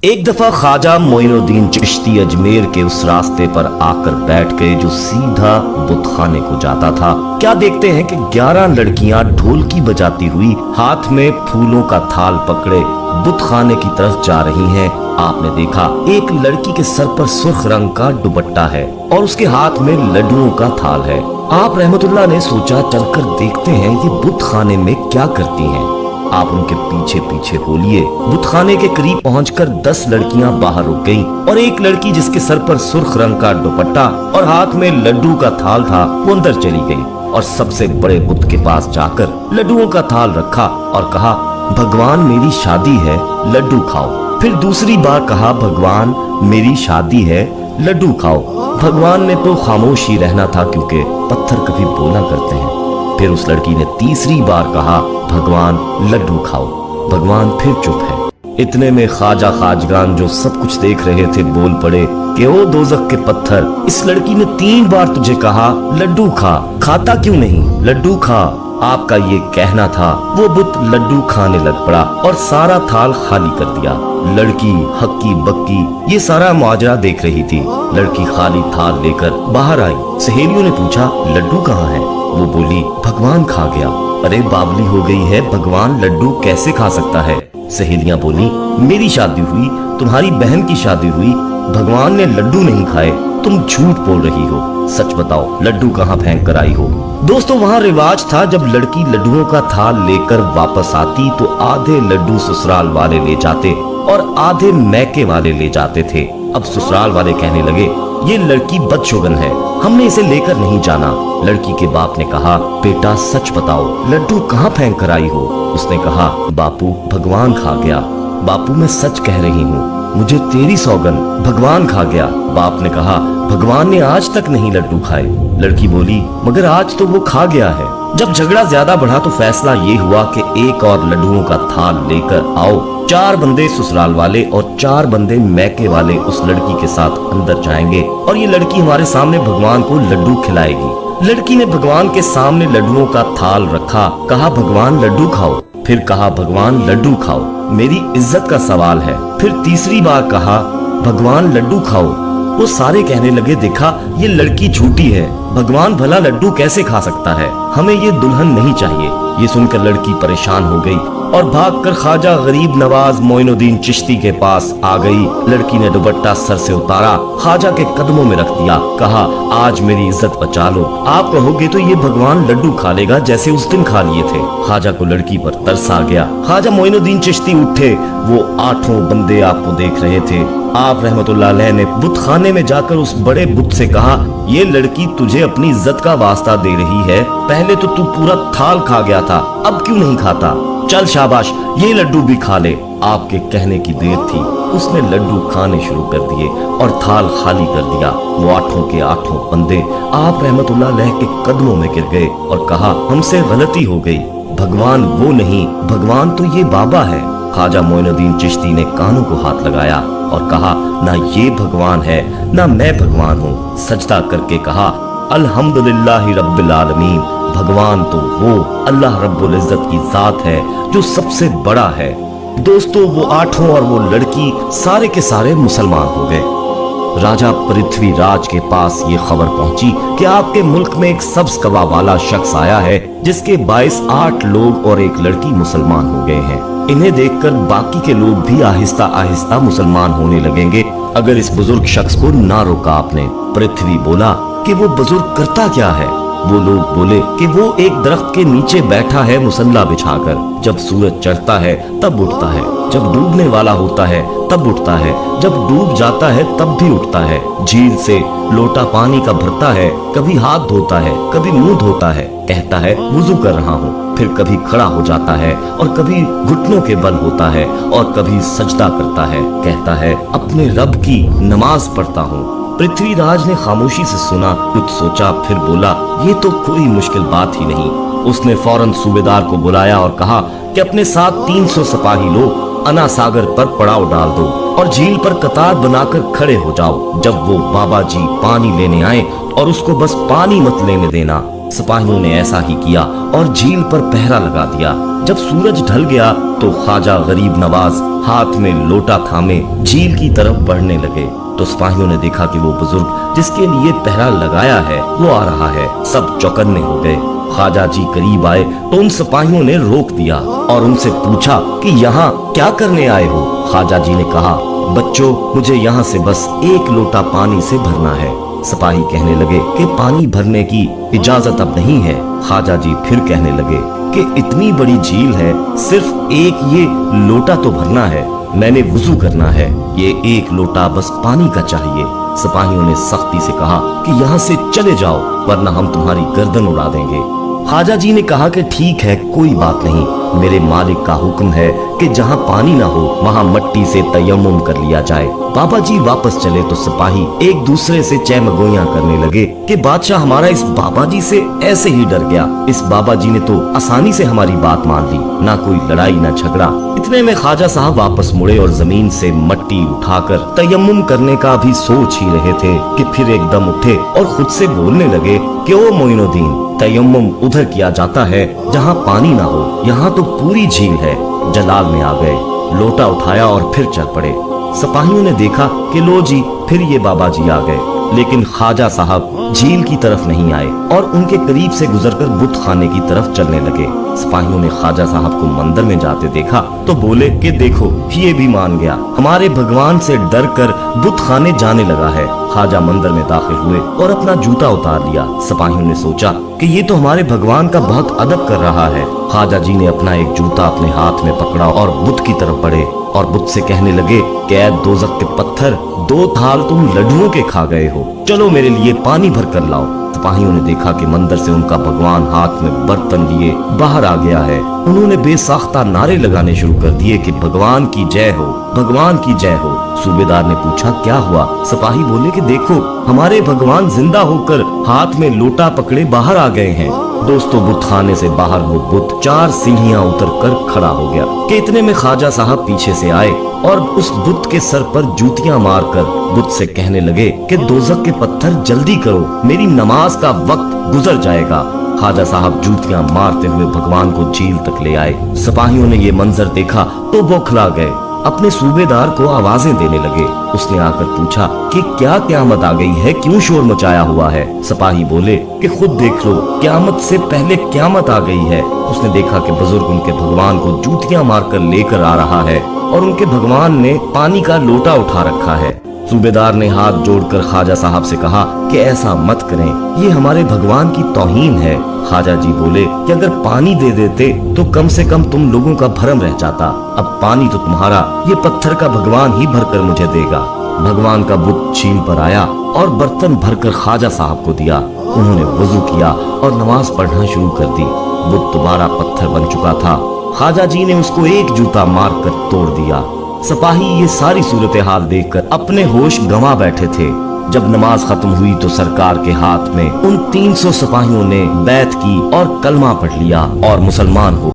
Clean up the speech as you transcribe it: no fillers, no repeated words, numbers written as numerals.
एक दफा ख्वाजा मोइनुद्दीन चिश्ती अजमेर के उस रास्ते पर आकर बैठ गए जो सीधा बुतखाने को जाता था। क्या देखते हैं कि 11 लड़कियां ढोलकी बजाती हुई हाथ में फूलों का थाल पकड़े बुतखाने की तरफ जा रही हैं। आपने देखा एक लड़की के सर पर सुर्ख रंग का दुपट्टा है और उसके हाथ में लड्डुओं का थाल है। आप रहमतुल्लाह ने सोचा चलकर देखते हैं ये बुतखाने में क्या करती हैं। आप उनके पीछे पीछे हो लिए। बुतखाने के करीब पहुंचकर 10 लड़कियां बाहर रुक गईं और एक लड़की जिसके सर पर सुर्ख रंग का दुपट्टा और हाथ में लड्डू का थाल था वो अंदर चली गई और सबसे बड़े बुत के पास जाकर लड्डुओं का थाल रखा और कहा, भगवान मेरी शादी है, लड्डू खाओ। फिर दूसरी बार कहा, भगवान मेरी शादी है, लड्डू खाओ। भगवान ने तो खामोश ही रहना था क्योंकि पत्थर कभी बोला करते हैं। फिर उस लड़की ने तीसरी बार कहा, भगवान लड्डू खाओ। भगवान फिर चुप है। इतने में ख्वाजा खाजगान जो सब कुछ देख रहे थे बोल पड़े कि ओ दोज़ख के पत्थर, इस लड़की ने 3 बार तुझे कहा लड्डू खा, खाता क्यों नहीं, लड्डू खा। आपका ये कहना था। वो बुत लड्डू खाने लग पड़ा और सारा थाल खाली कर दिया। लड़की हक्की बक्की ये सारा मुआजरा देख रही थी। लड़की खाली थाल लेकर बाहर आई। सहेलियों ने पूछा, लड्डू कहाँ है? वो बोली, भगवान खा गया। अरे बावली हो गई है, भगवान लड्डू कैसे खा सकता है? सहेलियां बोली, मेरी शादी हुई, तुम्हारी बहन की शादी हुई, भगवान ने लड्डू नहीं खाए, तुम झूठ बोल रही हो, सच बताओ लड्डू कहाँ फेंक कर आई हो? दोस्तों वहाँ रिवाज था जब लड़की लड्डुओं का थाल लेकर वापस आती तो आधे लड्डू ससुराल वाले ले जाते और आधे मैके वाले ले जाते थे। अब ससुराल वाले कहने लगे, ये लड़की बदशुगन है, हमने इसे लेकर नहीं जाना। लड़की के बाप ने कहा, बेटा सच बताओ लड्डू कहाँ फेंक कर आई हो? उसने कहा, बापू भगवान खा गया। बापू मैं सच कह रही हूँ, मुझे तेरी सौगन, भगवान खा गया। बाप ने कहा, भगवान ने आज तक नहीं लड्डू खाए। लड़की बोली, मगर आज तो वो खा गया है। जब झगड़ा ज्यादा बढ़ा तो फैसला ये हुआ कि एक और लड्डुओं का थाल लेकर आओ। 4 बंदे ससुराल वाले और 4 बंदे मैके वाले उस लड़की के साथ अंदर जाएंगे और ये लड़की हमारे सामने भगवान को लड्डू खिलाएगी। लड़की ने भगवान के सामने लड्डुओं का थाल रखा, कहा भगवान लड्डू खाओ। फिर कहा, भगवान लड्डू खाओ, मेरी इज्जत का सवाल है। फिर तीसरी बार कहा, भगवान लड्डू खाओ। वो सारे कहने लगे, देखा ये लड़की झूठी है, भगवान भला लड्डू कैसे खा सकता है, हमें ये दुल्हन नहीं चाहिए। ये सुनकर लड़की परेशान हो गई और भागकर ख्वाजा गरीब नवाज मोइनुद्दीन चिश्ती के पास आ गई। लड़की ने दुपट्टा सर से उतारा, ख्वाजा के कदमों में रख दिया, कहा, आज मेरी इज्जत बचा लो, आप कहोगे तो ये भगवान लड्डू खा लेगा जैसे उस दिन खा लिए थे। ख्वाजा को लड़की पर तरस आ गया। ख्वाजा मोइनुद्दीन चिश्ती उठे। वो 8 बंदे आपको देख रहे थे। आप रहमतुल्लाह अलैह ने बुतखाने में जाकर उस बड़े बुत से कहा, ये लड़की तुझे अपनी इज्जत का वास्ता दे रही है, पहले तो तू पूरा थाल खा गया था, अब क्यों नहीं खाता? चल शाबाश, ये लड्डू भी खा ले। आपके कहने की देर थी, उसने लड्डू खाने शुरू कर दिए और थाल खाली कर दिया। वो 8 के 8 बंदे आप रहमतुल्लाह अलैह के कदमों में गिर गए और कहा, हमसे गलती हो गई, भगवान वो नहीं, भगवान तो ये बाबा है। ख्वाजा मोइनुद्दीन चिश्ती ने कानों को हाथ लगाया और कहा, ना ये भगवान है ना मैं भगवान हूँ। सजदा करके कहा, अल्हम्दुलिल्लाहि रब्बिल आलमीन, भगवान तो वो अल्लाह रब्बुल इज्जत की जात है जो सबसे बड़ा है। दोस्तों वो 8 और वो लड़की सारे के सारे मुसलमान हो गए। राजा पृथ्वीराज के पास ये खबर पहुंची कि आपके मुल्क में एक सब्ज कवा वाला शख्स आया है जिसके बाइस 8 लोग और एक लड़की मुसलमान हो गए हैं। इन्हें देखकर बाकी के लोग भी आहिस्ता आहिस्ता मुसलमान होने लगेंगे अगर इस बुजुर्ग शख्स को ना रोका आपने। पृथ्वी बोला कि वो बुजुर्ग करता क्या है? वो लोग बोले कि वो एक दरख्त के नीचे बैठा है मुसल्ला बिछाकर, जब सूरज चढ़ता है तब उठता है, जब डूबने वाला होता है तब उठता है, जब डूब जाता है तब भी उठता है। झील से लोटा पानी का भरता है, कभी हाथ धोता है, कभी मुंह धोता है, कहता है वुजू कर रहा हूँ, फिर कभी खड़ा हो जाता है और कभी घुटनों के बल होता है और कभी सजदा करता है, कहता है अपने रब की नमाज पढ़ता हूँ। पृथ्वीराज ने खामोशी से सुना, कुछ सोचा, फिर बोला, ये तो कोई मुश्किल बात ही नहीं। उसने फौरन सूबेदार को बुलाया और कहा कि अपने साथ 300 सिपाही लो, अना सागर पर पड़ाव डाल दो और झील पर कतार बनाकर खड़े हो जाओ। जब वो बाबा जी पानी लेने आए और उसको बस पानी मत लेने देना, सिपाहियों ने ऐसा ही किया और झील पर पहरा लगा दिया। जब सूरज ढल गया तो ख्वाजा गरीब नवाज हाथ में लोटा थामे झील की तरफ बढ़ने लगे तो सिपाहियों ने देखा कि वो बुजुर्ग जिसके लिए पहरा लगाया है वो आ रहा है। सब चौकन्ने हो गए। ख्वाजा जी करीब आए तो उन सिपाहियों ने रोक दिया और उनसे पूछा कि यहाँ क्या करने आए हो। ख्वाजा जी ने कहा, बच्चों मुझे यहाँ से बस एक लोटा पानी से भरना है। सिपाही कहने लगे कि पानी भरने की इजाजत अब नहीं है। ख्वाजा जी फिर कहने लगे कि इतनी बड़ी झील है, सिर्फ एक ये लोटा तो भरना है, मैंने वुजू करना है, ये एक लोटा बस पानी का चाहिए। सिपाहियों ने सख्ती से कहा कि यहाँ से चले जाओ वरना हम तुम्हारी गर्दन उड़ा देंगे। ख्वाजा जी ने कहा कि ठीक है, कोई बात नहीं, मेरे मालिक का हुक्म है कि जहाँ पानी ना हो वहाँ मट्टी से तयम्मुम कर लिया जाए। बाबा जी वापस चले तो सिपाही एक दूसरे से चहमगोइयां करने लगे कि बादशाह हमारा इस बाबा जी से ऐसे ही डर गया। इस बाबा जी ने तो आसानी से हमारी बात मान ली, ना कोई लड़ाई ना झगड़ा। इतने में ख्वाजा साहब वापस मुड़े और जमीन से मट्टी उठाकर तयम्मुम करने का भी सोच ही रहे थे कि फिर एकदम उठे और खुद से बोलने लगे कि ओ मोइनुद्दीन, तयम्मुम उधर किया जाता है जहाँ पानी ना हो, यहाँ तो पूरी झील है। जलाल में आ गए, लोटा उठाया और फिर चल पड़े। सिपाहियों ने देखा कि लो जी फिर ये बाबा जी आ गए, लेकिन ख्वाजा साहब झील की तरफ नहीं आए और उनके करीब से गुजरकर बुत खाने की तरफ चलने लगे। सिपाहियों ने ख्वाजा साहब को मंदिर में जाते देखा तो बोले कि देखो ये भी मान गया, हमारे भगवान से डर कर बुत खाने जाने लगा है। ख्वाजा मंदिर में दाखिल हुए और अपना जूता उतार लिया। सिपाहियों ने सोचा कि ये तो हमारे भगवान का बहुत अदब कर रहा है। ख्वाजा जी ने अपना एक जूता अपने हाथ में पकड़ा और बुत की तरफ बढ़े और बुत से कहने लगे कि ऐ दोज़ख के पत्थर, 2 थाल तुम लड्डुओं के खा गए हो, चलो मेरे लिए पानी भर कर लाओ। सिपाहियों ने देखा कि मंदिर से उनका भगवान हाथ में बर्तन लिए बाहर आ गया है। उन्होंने बेसाख्ता नारे लगाने शुरू कर दिए कि भगवान की जय हो, भगवान की जय हो। सूबेदार ने पूछा क्या हुआ। सिपाही बोले कि देखो हमारे भगवान जिंदा होकर हाथ में लोटा पकड़े बाहर आ गए हैं। दोस्तों बुत खाने से बाहर वो बुत 4 सीढ़ियां उतर कर खड़ा हो गया कि इतने में ख्वाजा साहब पीछे से आए और उस बुत के सर पर जूतियां मारकर बुत से कहने लगे कि दोज़ख के पत्थर जल्दी करो, मेरी नमाज का वक्त गुजर जाएगा। ख्वाजा साहब जूतियां मारते हुए भगवान को झील तक ले आए। सिपाहियों ने ये मंजर देखा तो बौखला गए, अपने सूबेदार को आवाजें देने लगे। उसने आकर पूछा कि क्या क़यामत आ गई है, क्यों शोर मचाया हुआ है। सिपाही बोले कि खुद देख लो, क़यामत से पहले क़यामत आ गई है। उसने देखा कि बुजुर्ग उनके भगवान को जूतियां मारकर लेकर आ रहा है और उनके भगवान ने पानी का लोटा उठा रखा है। सूबेदार ने हाथ जोड़कर ख्वाजा साहब से कहा कि ऐसा मत करें, ये हमारे भगवान की तौहीन है। ख्वाजा जी बोले कि अगर पानी दे देते तो कम से कम तुम लोगों का भरम रह जाता, अब पानी तो तुम्हारा, ये पत्थर का भगवान ही भरकर मुझे देगा। भगवान का बुत झील पर आया और बर्तन भरकर ख्वाजा साहब को दिया। उन्होंने वुजू किया और नमाज पढ़ना शुरू कर दी। बुत दोबारा पत्थर बन चुका था। ख्वाजा जी ने उसको एक जूता मारकर तोड़ दिया। सिपाही ये सारी सूरत हाल देखकर अपने होश गंवा बैठे थे। जब नमाज खत्म हुई तो सरकार के हाथ में उन 300 सिपाहियों ने बैत की और कलमा पढ़ लिया और मुसलमान हो